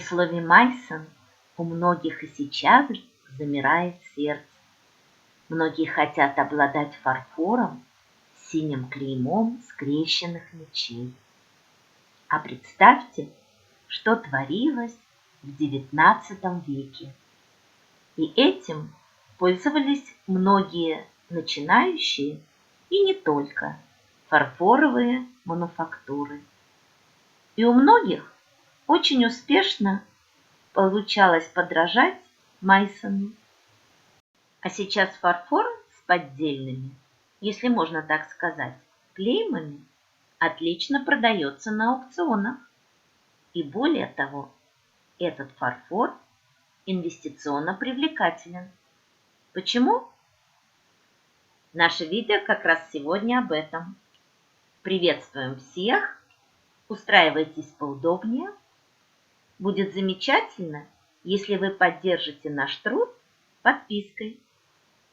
слове Майсон у многих и сейчас замирает сердце. Многие хотят обладать фарфором с синим клеймом скрещенных мечей. А представьте, что творилось в XIX веке. И этим пользовались многие начинающие и не только фарфоровые мануфактуры. И у многих очень успешно получалось подражать Майсону. А сейчас фарфор с поддельными, если можно так сказать, клеймами отлично продается на аукционах. И более того, этот фарфор инвестиционно привлекателен. Почему? Наше видео как раз сегодня об этом. Приветствуем всех! Устраивайтесь поудобнее. Будет замечательно, если вы поддержите наш труд подпиской.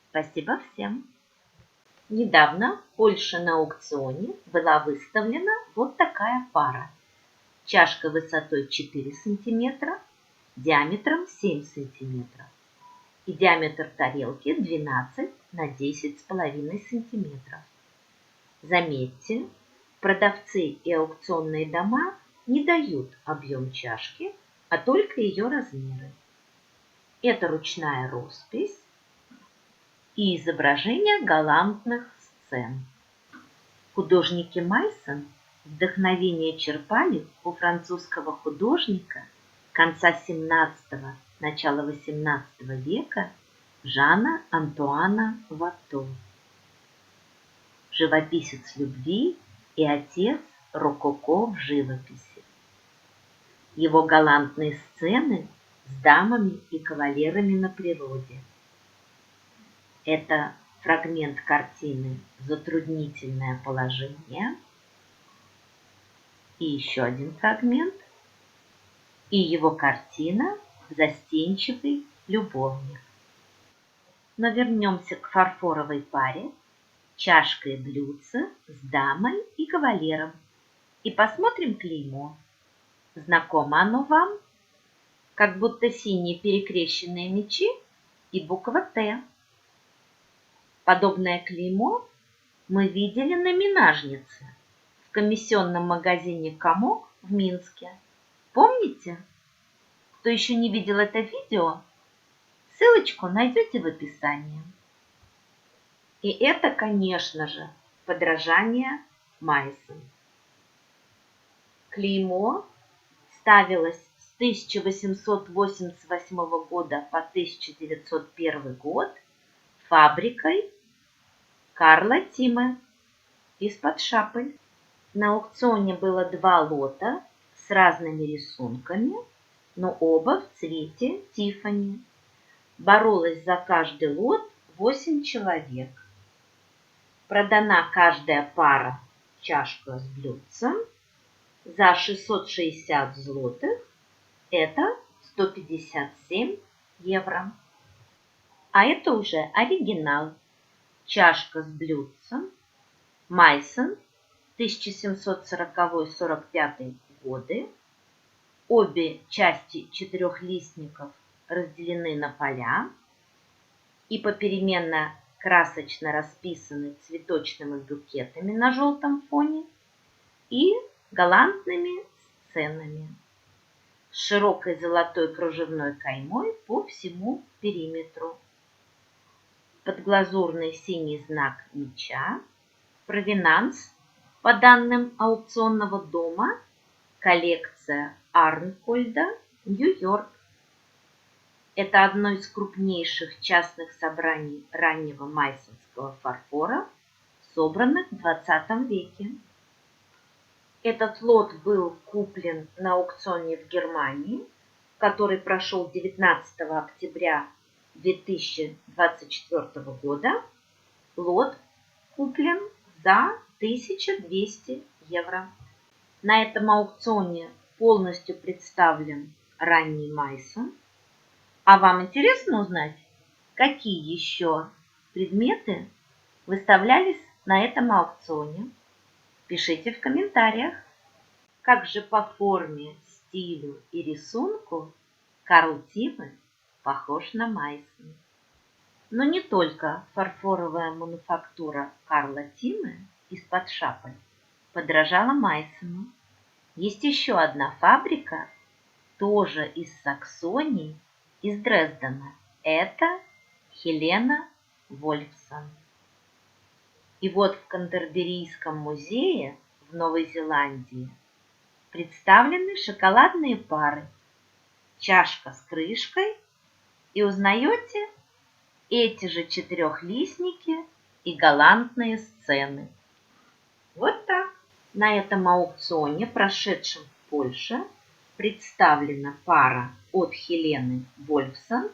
Спасибо всем! Недавно в Польше на аукционе была выставлена вот такая пара. Чашка высотой 4 см, диаметром 7 см. И диаметр тарелки 12 на 10,5 см. Заметьте, продавцы и аукционные дома не дают объем чашки, а только ее размеры. Это ручная роспись и изображение галантных сцен. Художники Майсон вдохновение черпали у французского художника конца XVII – начала XVIII века Жана Антуана Ватто. Живописец любви и отец рококо в живописи. Его галантные сцены с дамами и кавалерами на природе. Это фрагмент картины «Затруднительное положение». И еще один фрагмент. И его картина «Застенчивый любовник». Но вернемся к фарфоровой паре чашка и блюдце с дамой и кавалером. И посмотрим клеймо. Знакомо оно вам? Как будто синие перекрещенные мечи и буква «Т». Подобное клеймо мы видели на минажнице в комиссионном магазине «Комок» в Минске. Помните? Кто еще не видел это видео, ссылочку найдете в описании. И это, конечно же, подражание Майсон. Клеймо ставилось с 1888 года по 1901 год фабрикой Карла Тиме из-под Шапель. На аукционе было 2 лота с разными рисунками, но оба в цвете Тиффани. Боролось за каждый лот 8 человек. Продана каждая пара чашка с блюдцем за 660 злотых, это 157 евро. А это уже оригинал. Чашка с блюдцем Майсон 1740-45 годы. Обе части четырехлистников разделены на поля и попеременно красочно расписаны цветочными букетами на желтом фоне и галантными сценами с широкой золотой кружевной каймой по всему периметру. Подглазурный синий знак меча, провинанс, по данным аукционного дома, коллекция Арнхольда, Нью-Йорк. Это одно из крупнейших частных собраний раннего майсонского фарфора, собранных в XX веке. Этот лот был куплен на аукционе в Германии, который прошел 19 октября 2024 года. Лот куплен за 1200 евро. На этом аукционе полностью представлен ранний Майсон. А вам интересно узнать, какие еще предметы выставлялись на этом аукционе? Пишите в комментариях. Как же по форме, стилю и рисунку Карл Тиме похож на Майсон. Но не только фарфоровая мануфактура Карла Тиме из-под Шапель подражала Майсону. Есть еще одна фабрика, тоже из Саксонии, из Дрездена. Это Хелена Вольфсон. И вот в Кантерберийском музее в Новой Зеландии представлены шоколадные пары, чашка с крышкой, и узнаете эти же четырехлистники и галантные сцены. Вот так. На этом аукционе, прошедшем в Польше, представлена пара от Хелены Вольфсон,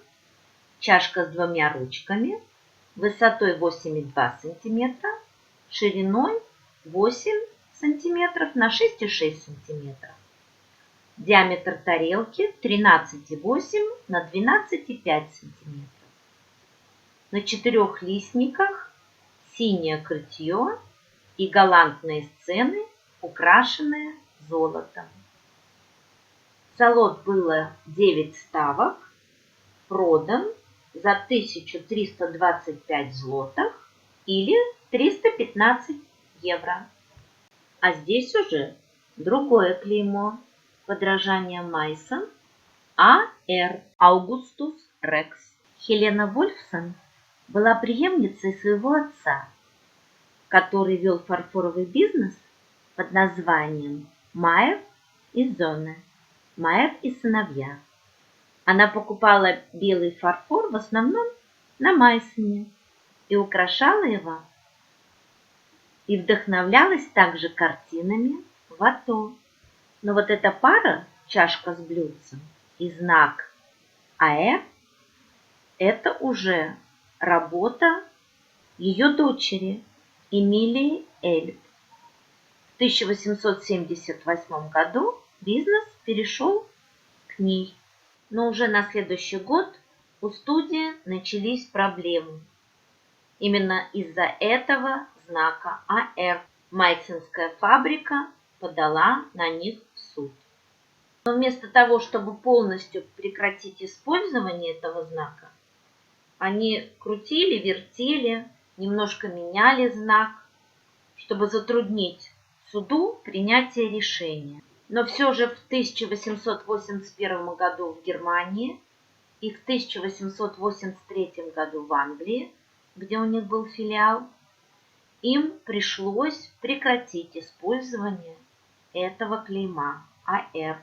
чашка с двумя ручками, высотой 8,2 см, шириной 8 см на 6,6 см. Диаметр тарелки 13,8 на 12,5 см. На четырехлистниках синее крытье и галантные сцены, украшенные золотом. За лот было 9 ставок, продан за 1325 злотых или 315 евро. А здесь уже другое клеймо, подражание Майсон, А.Р. Аугустус Рекс. Хелена Вольфсон была преемницей своего отца, который вел фарфоровый бизнес под названием Майер и Зоне, Майер и сыновья. Она покупала белый фарфор в основном на Майсоне и украшала его, и вдохновлялась также картинами Вато. Но вот эта пара, чашка с блюдцем и знак АЭ, это уже работа ее дочери Эмилии Эльб. В 1878 году бизнес перешел к ней. Но уже на следующий год у студии начались проблемы. Именно из-за этого знака АР Майсонская фабрика подала на них в суд. Но вместо того, чтобы полностью прекратить использование этого знака, они крутили, вертели, немножко меняли знак, чтобы затруднить суду принятие решения. Но все же в 1881 году в Германии и в 1883 году в Англии, где у них был филиал, им пришлось прекратить использование этого клейма АР.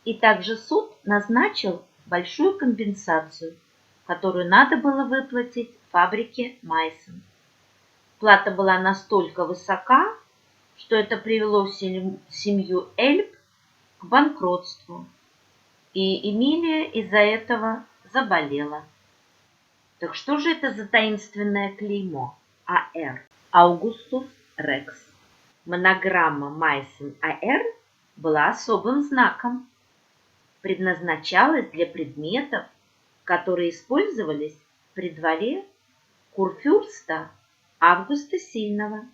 И также суд назначил большую компенсацию, которую надо было выплатить фабрике Майсон. Плата была настолько высока, что это привело семью Эльб к банкротству, и Эмилия из-за этого заболела. Так что же это за таинственное клеймо АР? Аугустус Рекс. Монограмма Майсон АР была особым знаком, предназначалась для предметов, которые использовались при дворе курфюрста Августа Сильного,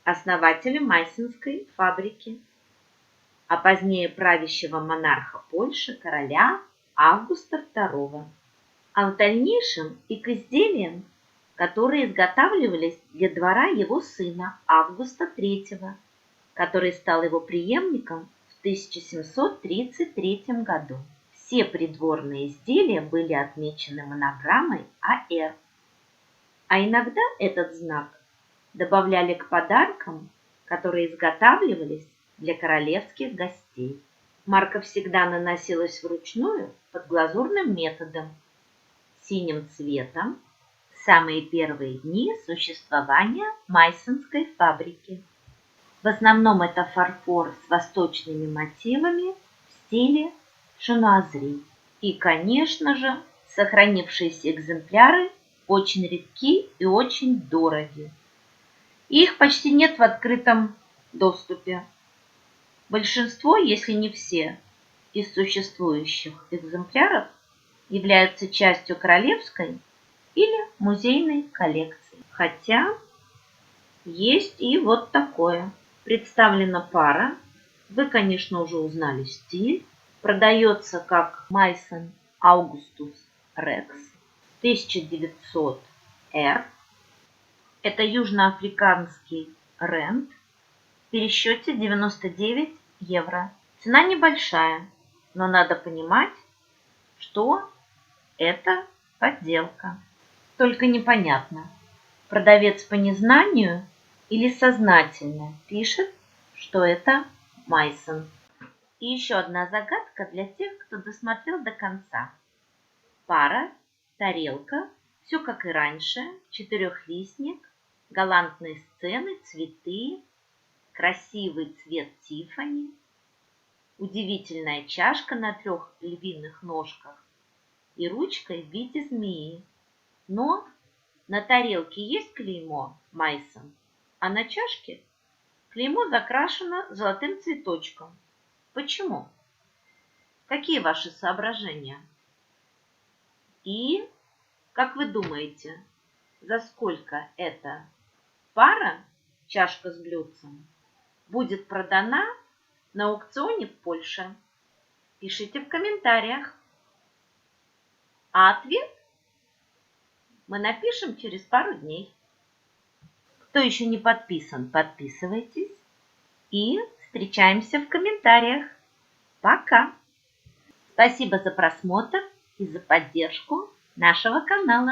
основателя Майсонской фабрики, а позднее правящего монарха Польши короля Августа II, а в дальнейшем и к изделиям, которые изготавливались для двора его сына Августа III, который стал его преемником в 1733 году. Все придворные изделия были отмечены монограммой АР, а иногда этот знак добавляли к подаркам, которые изготавливались для королевских гостей. Марка всегда наносилась вручную под глазурным методом, синим цветом, в самые первые дни существования Майсонской фабрики. В основном это фарфор с восточными мотивами в стиле шануазри. И, конечно же, сохранившиеся экземпляры очень редки и очень дороги. Их почти нет в открытом доступе. Большинство, если не все, из существующих экземпляров являются частью королевской или музейной коллекции. Хотя есть и вот такое. Представлена пара Вы, конечно, уже узнали стиль. Продается как Meissen Augustus Rex 1900 R. Это южноафриканский рент в пересчете 99 евро. Цена небольшая, но надо понимать, что это подделка. Только непонятно, продавец по незнанию или сознательно пишет, что это Meissen. И еще одна загадка для тех, кто досмотрел до конца. Пара, тарелка, все как и раньше, четырехлистник, галантные сцены, цветы, красивый цвет Тиффани, удивительная чашка на 3 львиных ножках и ручкой в виде змеи. Но на тарелке есть клеймо Meissen, а на чашке клеймо закрашено золотым цветочком. Почему? Какие ваши соображения? И, как вы думаете, за сколько эта пара, чашка с блюдцем, будет продана на аукционе в Польше? Пишите в комментариях. А ответ мы напишем через пару дней. Кто еще не подписан, подписывайтесь и встречаемся в комментариях. Пока! Спасибо за просмотр и за поддержку нашего канала.